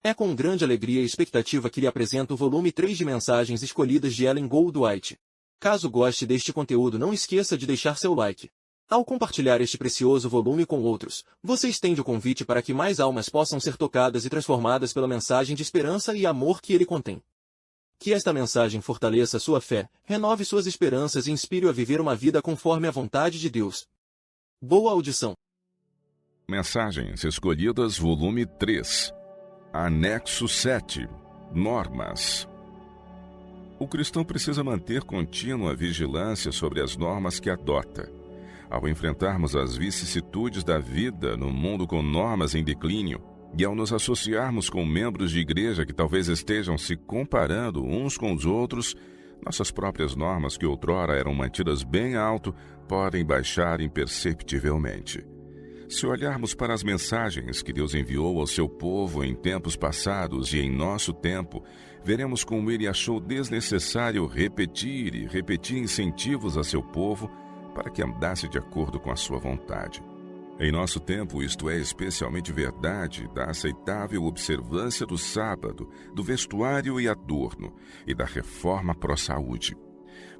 É com grande alegria e expectativa que lhe apresento o volume 3 de mensagens escolhidas de Ellen Goldwhite. Caso goste deste conteúdo, não esqueça de deixar seu like. Ao compartilhar este precioso volume com outros, você estende o convite para que mais almas possam ser tocadas e transformadas pela mensagem de esperança e amor que ele contém. Que esta mensagem fortaleça sua fé, renove suas esperanças e inspire-o a viver uma vida conforme a vontade de Deus. Boa audição. Mensagens Escolhidas, volume 3. Anexo 7. Normas. O cristão precisa manter contínua vigilância sobre as normas que adota. Ao enfrentarmos as vicissitudes da vida no mundo com normas em declínio, e ao nos associarmos com membros de igreja que talvez estejam se comparando uns com os outros, nossas próprias normas que outrora eram mantidas bem alto podem baixar imperceptivelmente. Se olharmos para as mensagens que Deus enviou ao seu povo em tempos passados e em nosso tempo, veremos como ele achou desnecessário repetir e repetir incentivos a seu povo para que andasse de acordo com a sua vontade. Em nosso tempo, isto é especialmente verdade da aceitável observância do sábado, do vestuário e adorno e da reforma pró-saúde.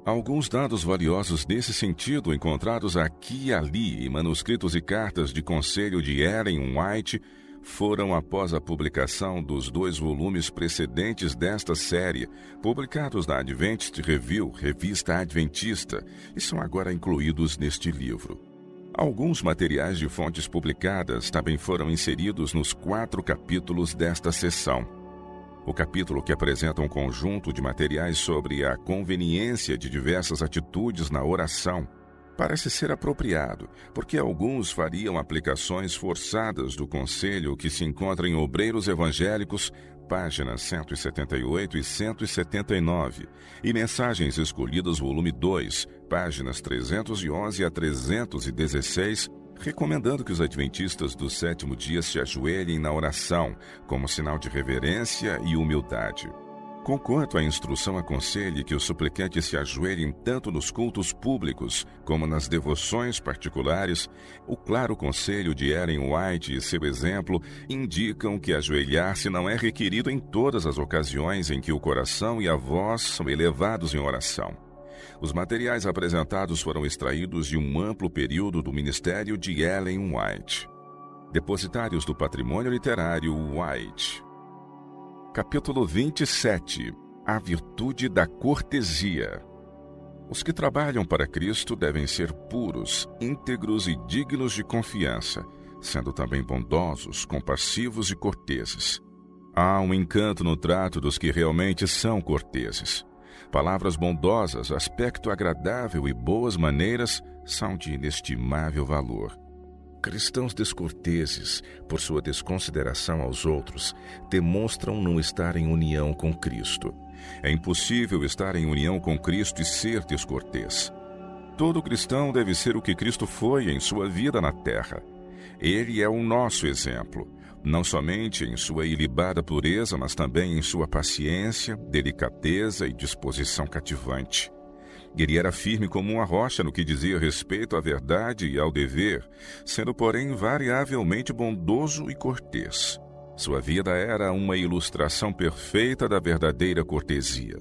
Alguns dados valiosos nesse sentido encontrados aqui e ali em manuscritos e cartas de conselho de Ellen White foram após a publicação dos 2 volumes precedentes desta série, publicados na Adventist Review, revista adventista, e são agora incluídos neste livro. Alguns materiais de fontes publicadas também foram inseridos nos 4 capítulos desta seção. O capítulo que apresenta um conjunto de materiais sobre a conveniência de diversas atitudes na oração parece ser apropriado, porque alguns fariam aplicações forçadas do conselho que se encontra em Obreiros Evangélicos, páginas 178 e 179, e Mensagens Escolhidas, volume 2, páginas 311 a 316, recomendando que os adventistas do 7º dia se ajoelhem na oração, como sinal de reverência e humildade. Conquanto a instrução aconselhe que os suplicantes se ajoelhem tanto nos cultos públicos como nas devoções particulares, o claro conselho de Ellen White e seu exemplo indicam que ajoelhar-se não é requerido em todas as ocasiões em que o coração e a voz são elevados em oração. Os materiais apresentados foram extraídos de um amplo período do ministério de Ellen White. Depositários do Patrimônio Literário White. Capítulo 27. A virtude da cortesia. Os que trabalham para Cristo devem ser puros, íntegros e dignos de confiança, sendo também bondosos, compassivos e corteses. Há um encanto no trato dos que realmente são corteses. Palavras bondosas, aspecto agradável e boas maneiras são de inestimável valor. Cristãos descorteses, por sua desconsideração aos outros, demonstram não estar em união com Cristo. É impossível estar em união com Cristo e ser descortês. Todo cristão deve ser o que Cristo foi em sua vida na terra. Ele é o nosso exemplo, não somente em sua ilibada pureza, mas também em sua paciência, delicadeza e disposição cativante. Ele era firme como uma rocha no que dizia respeito à verdade e ao dever, sendo, porém, variavelmente bondoso e cortês. Sua vida era uma ilustração perfeita da verdadeira cortesia.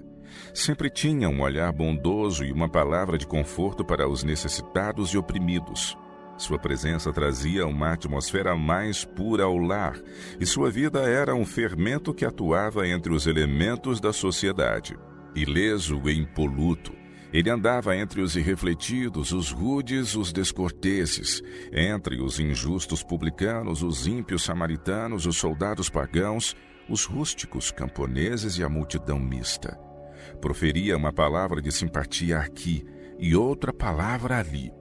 Sempre tinha um olhar bondoso e uma palavra de conforto para os necessitados e oprimidos. Sua presença trazia uma atmosfera mais pura ao lar, e sua vida era um fermento que atuava entre os elementos da sociedade. Ileso e impoluto, ele andava entre os irrefletidos, os rudes, os descorteses, entre os injustos publicanos, os ímpios samaritanos, os soldados pagãos, os rústicos camponeses e a multidão mista. Proferia uma palavra de simpatia aqui e outra palavra ali,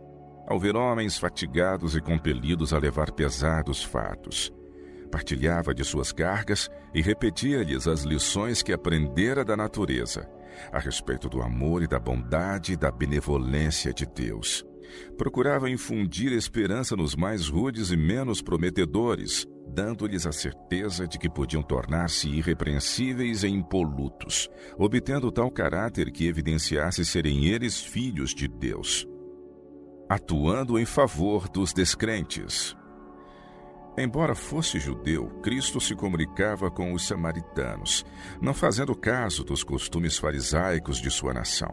ao ver homens fatigados e compelidos a levar pesados fardos. Partilhava de suas cargas e repetia-lhes as lições que aprendera da natureza, a respeito do amor e da bondade e da benevolência de Deus. Procurava infundir esperança nos mais rudes e menos prometedores, dando-lhes a certeza de que podiam tornar-se irrepreensíveis e impolutos, obtendo tal caráter que evidenciasse serem eles filhos de Deus. Atuando em favor dos descrentes. Embora fosse judeu, Cristo se comunicava com os samaritanos, não fazendo caso dos costumes farisaicos de sua nação.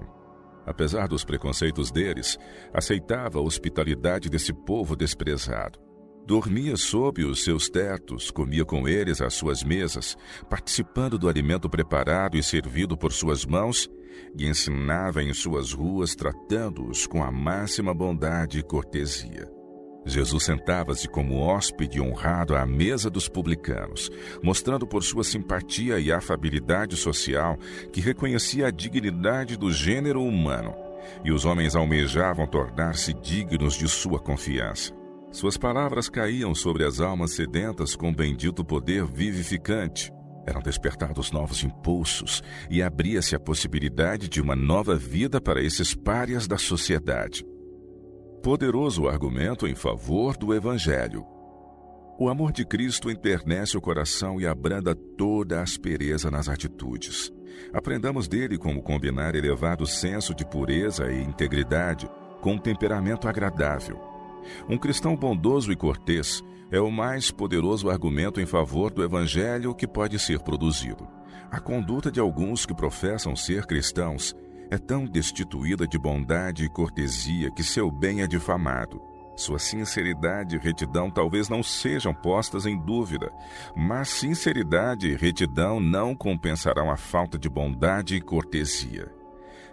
Apesar dos preconceitos deles, aceitava a hospitalidade desse povo desprezado. Dormia sob os seus tetos, comia com eles às suas mesas, participando do alimento preparado e servido por suas mãos, e ensinava em suas ruas, tratando-os com a máxima bondade e cortesia. Jesus sentava-se como hóspede honrado à mesa dos publicanos, mostrando por sua simpatia e afabilidade social que reconhecia a dignidade do gênero humano, e os homens almejavam tornar-se dignos de sua confiança. Suas palavras caíam sobre as almas sedentas com bendito poder vivificante. Eram despertados novos impulsos e abria-se a possibilidade de uma nova vida para esses párias da sociedade. Poderoso argumento em favor do Evangelho. O amor de Cristo enternece o coração e abranda toda a aspereza nas atitudes. Aprendamos dele como combinar elevado senso de pureza e integridade com um temperamento agradável. Um cristão bondoso e cortês é o mais poderoso argumento em favor do Evangelho que pode ser produzido. A conduta de alguns que professam ser cristãos é tão destituída de bondade e cortesia que seu bem é difamado. Sua sinceridade e retidão talvez não sejam postas em dúvida, mas sinceridade e retidão não compensarão a falta de bondade e cortesia.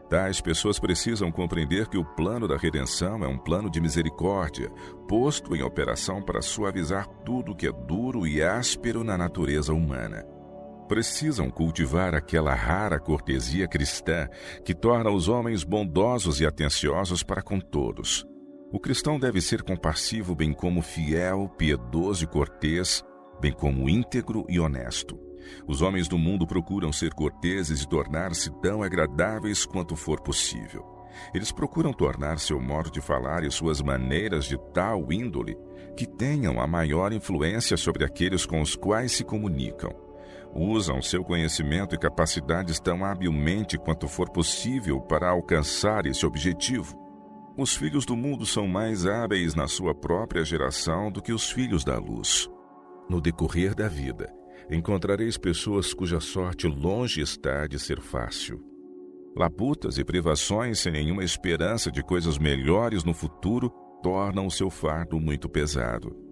Tais pessoas precisam compreender que o plano da redenção é um plano de misericórdia, posto em operação para suavizar tudo que é duro e áspero na natureza humana. Precisam cultivar aquela rara cortesia cristã que torna os homens bondosos e atenciosos para com todos. O cristão deve ser compassivo, bem como fiel, piedoso e cortês, bem como íntegro e honesto. Os homens do mundo procuram ser corteses e tornar-se tão agradáveis quanto for possível. Eles procuram tornar seu modo de falar e suas maneiras de tal índole que tenham a maior influência sobre aqueles com os quais se comunicam. Usam seu conhecimento e capacidades tão habilmente quanto for possível para alcançar esse objetivo. Os filhos do mundo são mais hábeis na sua própria geração do que os filhos da luz. No decorrer da vida, encontrareis pessoas cuja sorte longe está de ser fácil. Labutas e privações sem nenhuma esperança de coisas melhores no futuro tornam o seu fardo muito pesado.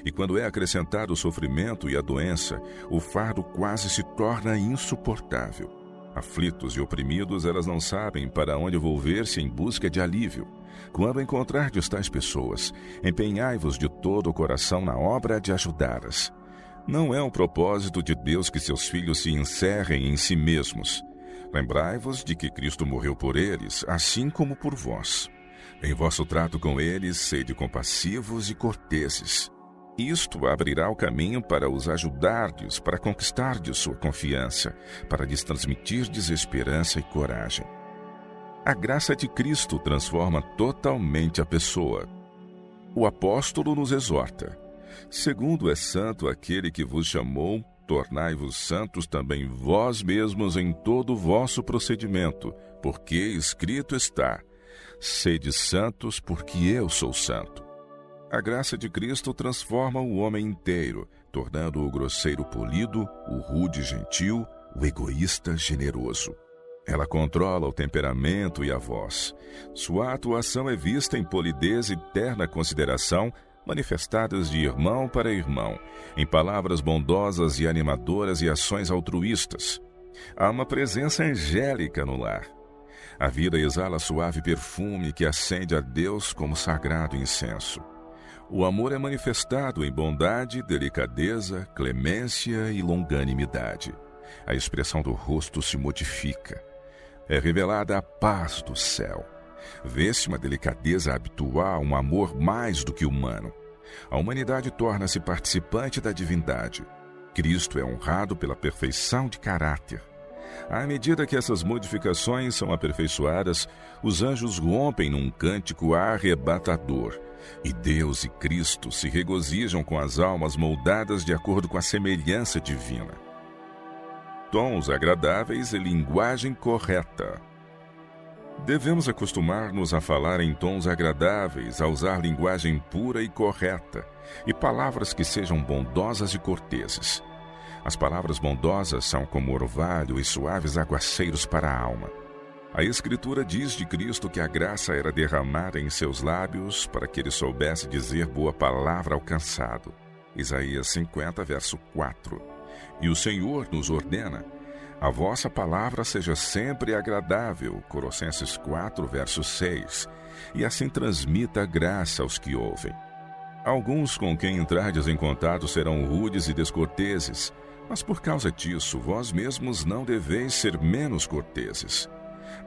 E quando é acrescentado o sofrimento e a doença, o fardo quase se torna insuportável. Aflitos e oprimidos, elas não sabem para onde volver-se em busca de alívio. Quando encontrardes tais pessoas, empenhai-vos de todo o coração na obra de ajudá-las. Não é um propósito de Deus que seus filhos se encerrem em si mesmos. Lembrai-vos de que Cristo morreu por eles, assim como por vós. Em vosso trato com eles, sede compassivos e corteses. Isto abrirá o caminho para os ajudardes, para conquistardes sua confiança, para lhes transmitirdes esperança e coragem. A graça de Cristo transforma totalmente a pessoa. O apóstolo nos exorta: segundo é santo aquele que vos chamou, tornai-vos santos também vós mesmos em todo o vosso procedimento, porque escrito está: sede santos, porque eu sou santo. A graça de Cristo transforma o homem inteiro, tornando o grosseiro polido, o rude gentil, o egoísta generoso. Ela controla o temperamento e a voz. Sua atuação é vista em polidez e terna consideração, manifestadas de irmão para irmão, em palavras bondosas e animadoras e ações altruístas. Há uma presença angélica no lar. A vida exala suave perfume que acende a Deus como sagrado incenso. O amor é manifestado em bondade, delicadeza, clemência e longanimidade. A expressão do rosto se modifica. É revelada a paz do céu. Vê-se uma delicadeza habitual, um amor mais do que humano. A humanidade torna-se participante da divindade. Cristo é honrado pela perfeição de caráter. À medida que essas modificações são aperfeiçoadas, os anjos rompem num cântico arrebatador, e Deus e Cristo se regozijam com as almas moldadas de acordo com a semelhança divina. Tons agradáveis e linguagem correta. Devemos acostumar-nos a falar em tons agradáveis, a usar linguagem pura e correta, e palavras que sejam bondosas e corteses. As palavras bondosas são como orvalho e suaves aguaceiros para a alma. A Escritura diz de Cristo que a graça era derramada em seus lábios para que ele soubesse dizer boa palavra ao cansado. Isaías 50, verso 4. E o Senhor nos ordena: a vossa palavra seja sempre agradável, Colossenses 4, verso 6, e assim transmita a graça aos que ouvem. Alguns com quem entrardes em contato serão rudes e descorteses, mas por causa disso, vós mesmos não deveis ser menos corteses.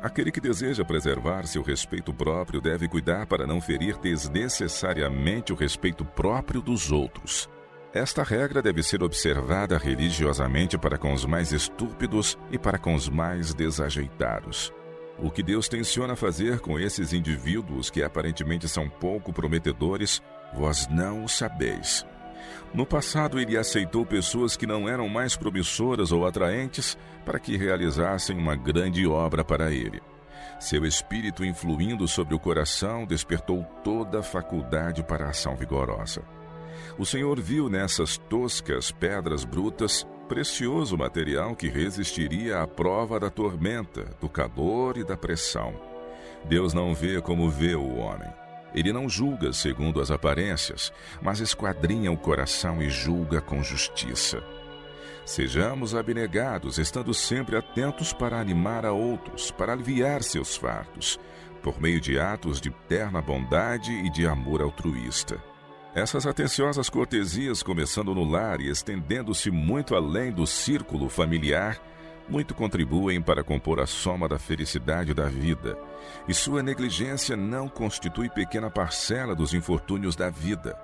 Aquele que deseja preservar seu respeito próprio deve cuidar para não ferir desnecessariamente o respeito próprio dos outros. Esta regra deve ser observada religiosamente para com os mais estúpidos e para com os mais desajeitados. O que Deus tenciona fazer com esses indivíduos que aparentemente são pouco prometedores, vós não o sabeis. No passado, ele aceitou pessoas que não eram mais promissoras ou atraentes para que realizassem uma grande obra para ele. Seu espírito, influindo sobre o coração, despertou toda a faculdade para a ação vigorosa. O Senhor viu nessas toscas pedras brutas precioso material que resistiria à prova da tormenta, do calor e da pressão. Deus não vê como vê o homem. Ele não julga segundo as aparências, mas esquadrinha o coração e julga com justiça. Sejamos abnegados, estando sempre atentos para animar a outros, para aliviar seus fardos, por meio de atos de terna bondade e de amor altruísta. Essas atenciosas cortesias, começando no lar e estendendo-se muito além do círculo familiar, muito contribuem para compor a soma da felicidade da vida, e sua negligência não constitui pequena parcela dos infortúnios da vida.